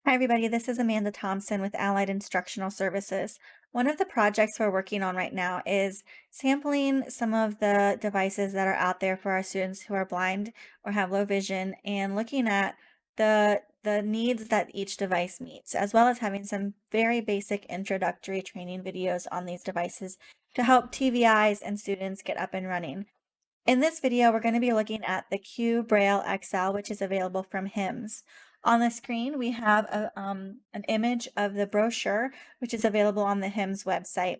Hi, everybody. This is Amanda Thompson with Allied Instructional Services. One of the projects we're working on right now is sampling some of the devices that are out there for our students who are blind or have low vision and looking at the needs that each device meets, as well as having some very basic introductory training videos on these devices to help TVIs and students get up and running. In this video, we're going to be looking at the QBraille XL, which is available from HIMS. On the screen, we have an image of the brochure, which is available on the HIMS website.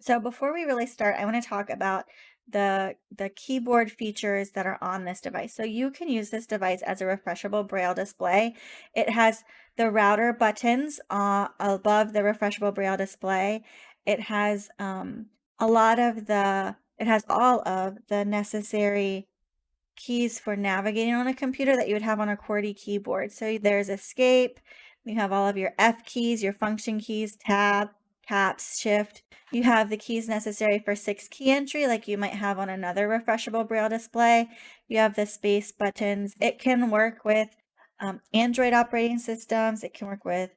So before we really start, I want to talk about the keyboard features that are on this device. So you can use this device as a refreshable Braille display. It has the router buttons above the refreshable Braille display. It has it has all of the necessary keys for navigating on a computer that you would have on a QWERTY keyboard. So there's escape, you have all of your F keys, your function keys, tab, caps, shift. You have the keys necessary for 6-key entry like you might have on another refreshable Braille display. You have the space buttons. It can work with Android operating systems, it can work with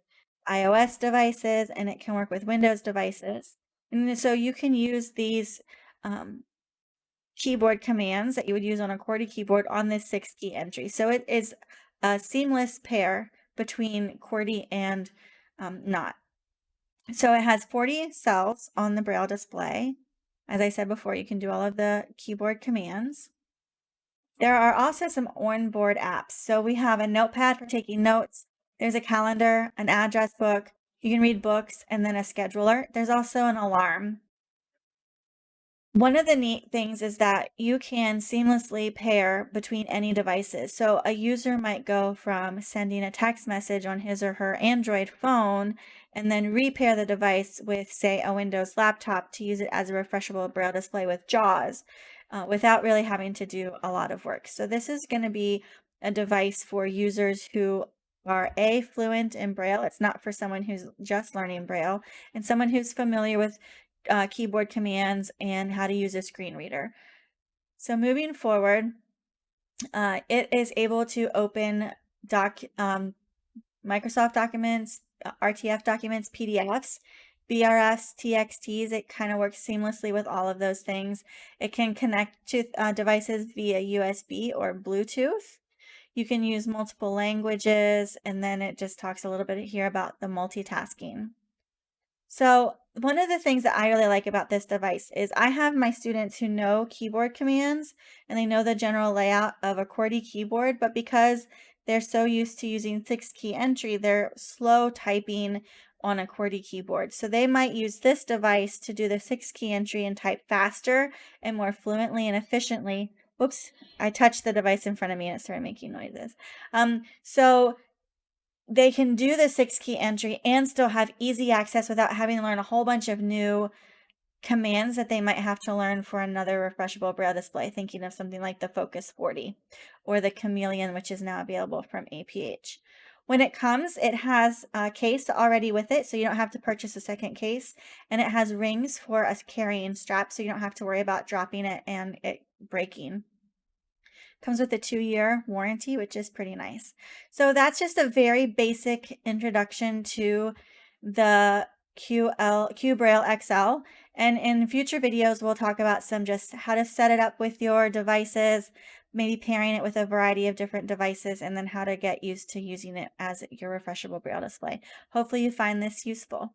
iOS devices, and it can work with Windows devices. And so you can use these keyboard commands that you would use on a QWERTY keyboard on this 6-key entry. So it is a seamless pair between QWERTY and not. So it has 40 cells on the Braille display. As I said before, you can do all of the keyboard commands. There are also some onboard apps. So we have a notepad for taking notes. There's a calendar, an address book. You can read books, and then a scheduler. There's also an alarm. One of the neat things is that you can seamlessly pair between any devices. So a user might go from sending a text message on his or her Android phone and then repair the device with, say, a Windows laptop to use it as a refreshable Braille display with JAWS without really having to do a lot of work. So this is going to be a device for users who are fluent in Braille. It's not for someone who's just learning Braille, and someone who's familiar with keyboard commands and how to use a screen reader. So moving forward, it is able to open Microsoft documents, RTF documents, PDFs, BRFs, TXTs. It kind of works seamlessly with all of those things. It can connect to devices via USB or Bluetooth. You can use multiple languages, and then it just talks a little bit here about the multitasking. So one of the things that I really like about this device is I have my students who know keyboard commands and they know the general layout of a QWERTY keyboard, but because they're so used to using 6-key entry, they're slow typing on a QWERTY keyboard. So they might use this device to do the 6-key entry and type faster and more fluently and efficiently. Whoops, I touched the device in front of me and it started making noises. So they can do the 6-key entry and still have easy access without having to learn a whole bunch of new commands that they might have to learn for another refreshable Braille display, thinking of something like the Focus 40 or the Chameleon, which is now available from APH. When it comes, it has a case already with it, so you don't have to purchase a second case, and it has rings for a carrying strap, so you don't have to worry about dropping it and it breaking. Comes with a 2-year warranty, which is pretty nice. So that's just a very basic introduction to the QBraille XL. And in future videos, we'll talk about just how to set it up with your devices, maybe pairing it with a variety of different devices, and then how to get used to using it as your refreshable Braille display. Hopefully you find this useful.